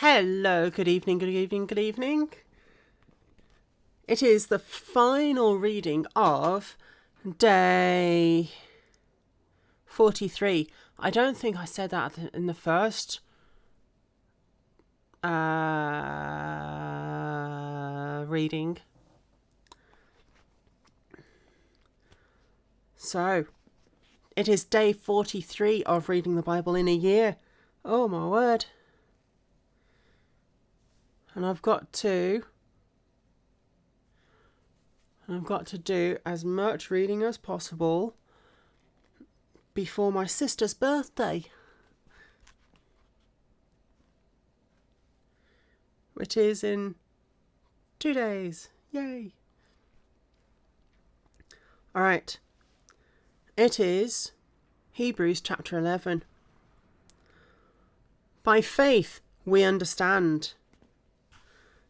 Hello, good evening, good evening, good evening. It is the final reading of day 43. I don't think I said that in the first reading. So, it is day 43 of reading the Bible in a year. Oh my word. And I've got to do as much reading as possible before my sister's birthday, which is in 2 days. Yay. All right. It is Hebrews chapter 11. By faith we understand.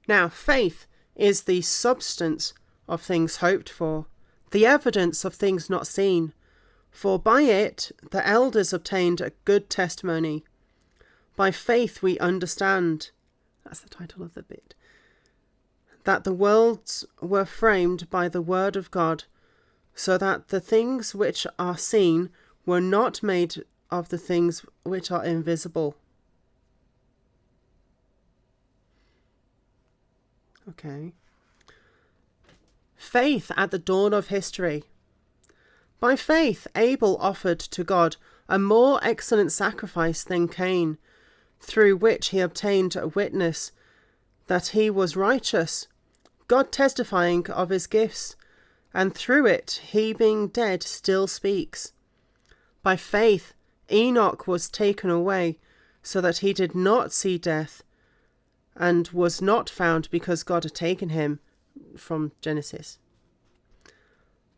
Now, faith is the substance of things hoped for, the evidence of things not seen. For by it the elders obtained a good testimony. By faith we understand, that's the title of the bit, that the worlds were framed by the word of God, so that the things which are seen were not made of the things which are invisible. Okay. Faith at the dawn of history. By faith Abel offered to God a more excellent sacrifice than Cain, through which he obtained a witness that he was righteous, God testifying of his gifts, and through it he, being dead, still speaks. By faith Enoch was taken away, so that he did not see death, and was not found because God had taken him, from Genesis.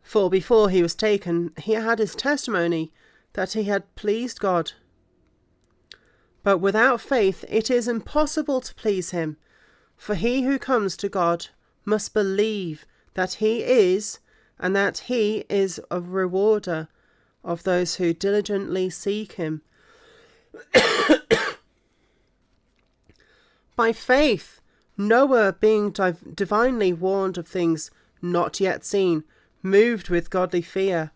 For before he was taken, he had his testimony that he had pleased God. But without faith it is impossible to please him, for he who comes to God must believe that he is, and that he is a rewarder of those who diligently seek him. By faith Noah, being divinely warned of things not yet seen, moved with godly fear,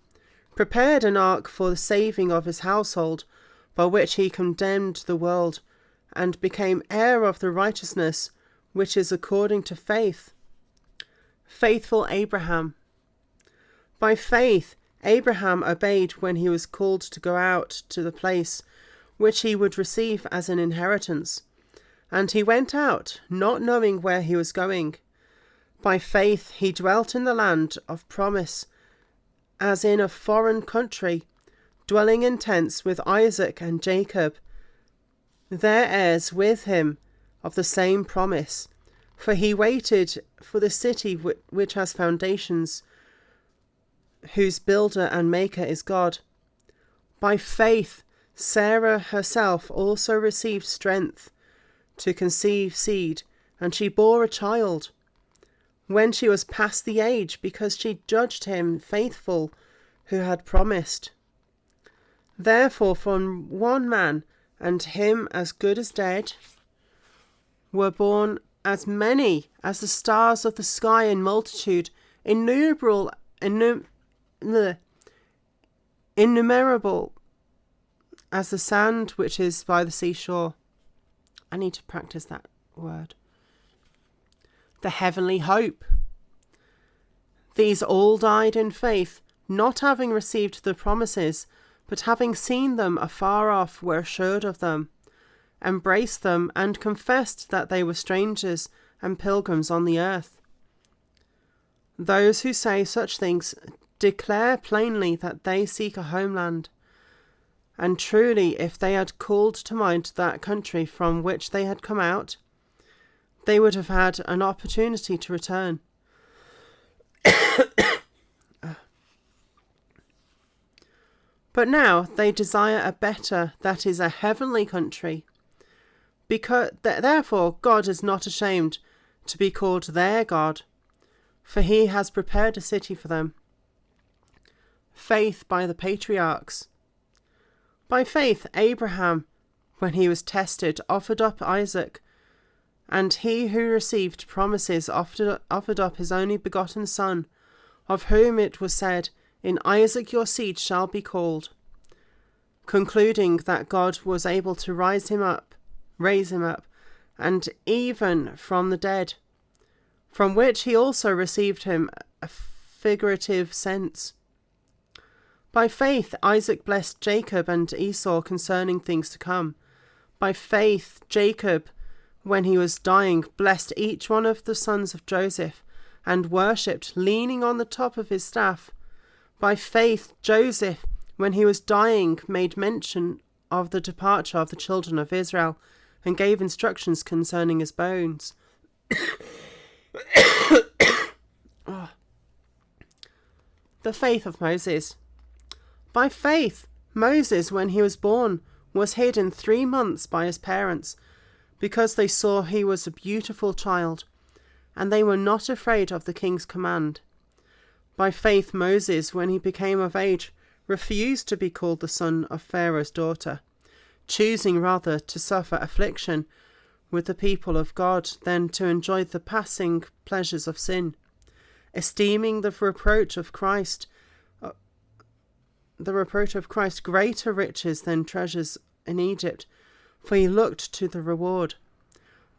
prepared an ark for the saving of his household, by which he condemned the world, and became heir of the righteousness which is according to faith. Faithful Abraham. By faith Abraham obeyed when he was called to go out to the place which he would receive as an inheritance. And he went out, not knowing where he was going. By faith he dwelt in the land of promise, as in a foreign country, dwelling in tents with Isaac and Jacob, their heirs with him of the same promise. For he waited for the city which has foundations, whose builder and maker is God. By faith Sarah herself also received strength to conceive seed, and she bore a child when she was past the age, because she judged him faithful who had promised. Therefore from one man, and him as good as dead, were born as many as the stars of the sky in multitude, innumerable as the sand which is by the seashore. I need to practice that word. The heavenly hope. These all died in faith, not having received the promises, but having seen them afar off, were assured of them, embraced them, and confessed that they were strangers and pilgrims on the earth. Those who say such things declare plainly that they seek a homeland. And truly, if they had called to mind that country from which they had come out, they would have had an opportunity to return. But now they desire a better, that is, a heavenly country. Therefore God is not ashamed to be called their God, for he has prepared a city for them. Faith by the patriarchs. By faith Abraham, when he was tested, offered up Isaac, And he who received promises offered up his only begotten Son, of whom it was said, "In Isaac your seed shall be called," concluding that God was able to raise him up, and even from the dead, from which he also received him a figurative sense. By faith Isaac blessed Jacob and Esau concerning things to come. By faith Jacob, when he was dying, blessed each one of the sons of Joseph, and worshipped, leaning on the top of his staff. By faith Joseph, when he was dying, made mention of the departure of the children of Israel, and gave instructions concerning his bones. The faith of Moses. By faith Moses, when he was born, was hidden 3 months by his parents, because they saw he was a beautiful child, and they were not afraid of the king's command. By faith Moses, when he became of age, refused to be called the son of Pharaoh's daughter, choosing rather to suffer affliction with the people of God than to enjoy the passing pleasures of sin, esteeming the reproach of Christ greater riches than treasures in Egypt, for he looked to the reward.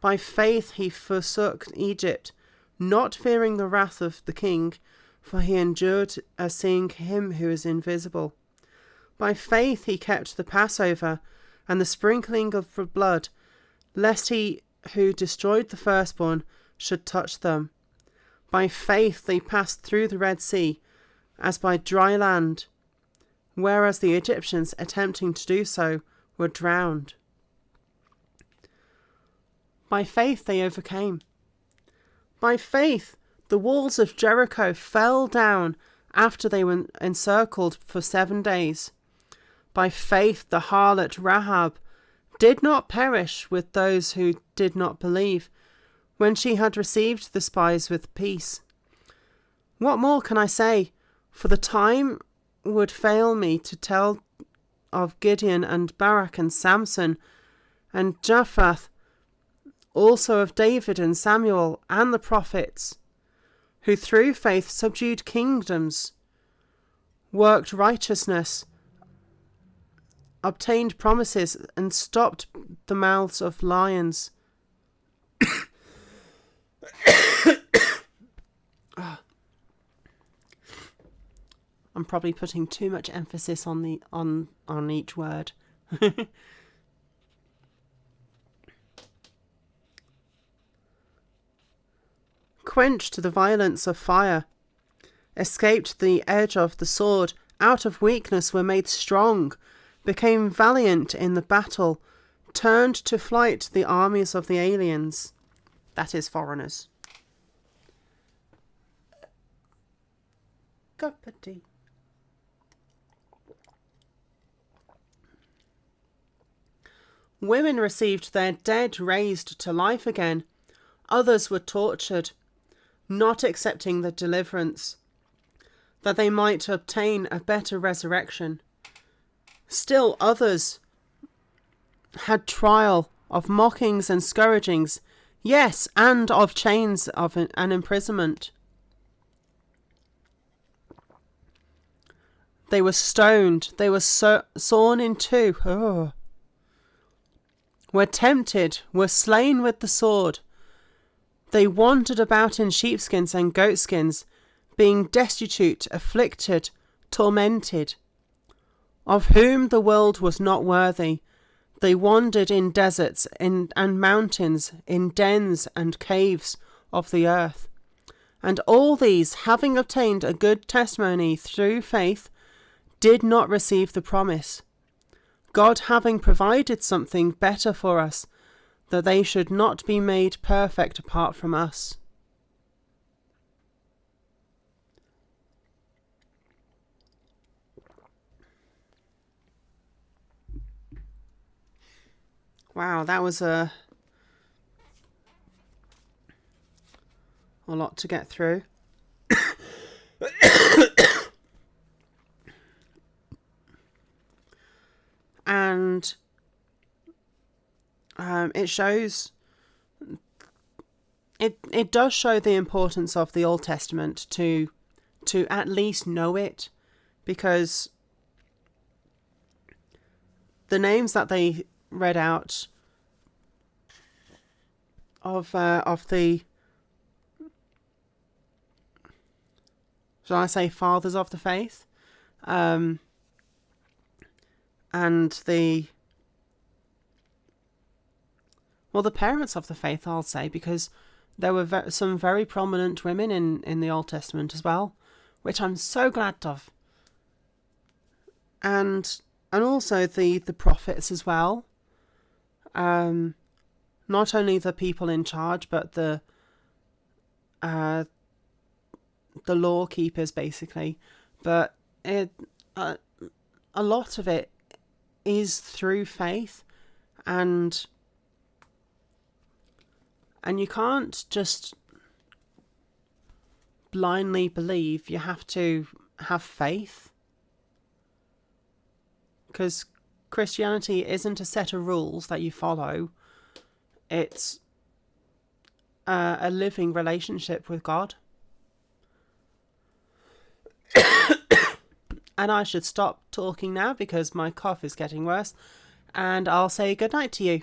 By faith he forsook Egypt, not fearing the wrath of the king, for he endured as seeing him who is invisible. By faith he kept the Passover and the sprinkling of the blood, lest he who destroyed the firstborn should touch them. By faith they passed through the Red Sea as by dry land, whereas the Egyptians, attempting to do so, were drowned. By faith they overcame. By faith the walls of Jericho fell down after they were encircled for 7 days. By faith the harlot Rahab did not perish with those who did not believe, when she had received the spies with peace. What more can I say? For the time would fail me to tell of Gideon and Barak and Samson and Jephthah, also of David and Samuel and the prophets, who through faith subdued kingdoms, worked righteousness, obtained promises, and stopped the mouths of lions. I'm probably putting too much emphasis on each word. Quenched the violence of fire, escaped the edge of the sword, out of weakness were made strong, became valiant in the battle, turned to flight the armies of the aliens, that is, foreigners. Cup of tea. Women received their dead raised to life again. Others were tortured, not accepting the deliverance, that they might obtain a better resurrection. Still others had trial of mockings and scourgings, yes, and of chains of an imprisonment. They were stoned, they were sawn in two, were tempted, were slain with the sword. They wandered about in sheepskins and goatskins, being destitute, afflicted, tormented, of whom the world was not worthy. They wandered in deserts and mountains, in dens and caves of the earth. And all these, having obtained a good testimony through faith, did not receive the promise, God having provided something better for us, that they should not be made perfect apart from us. Wow, that was a lot to get through. And it shows it does show the importance of the Old Testament to at least know it, because the names that they read out of the, shall I say, fathers of the faith, and the parents of the faith, I'll say, because there were some very prominent women in the Old Testament as well, which I'm so glad of. And also the prophets as well. Not only the people in charge, but the law keepers, basically. But a lot of it is through faith, and you can't just blindly believe. You have to have faith, because Christianity isn't a set of rules that you follow. It's a living relationship with God. And I should stop talking now because my cough is getting worse, and I'll say good night to you.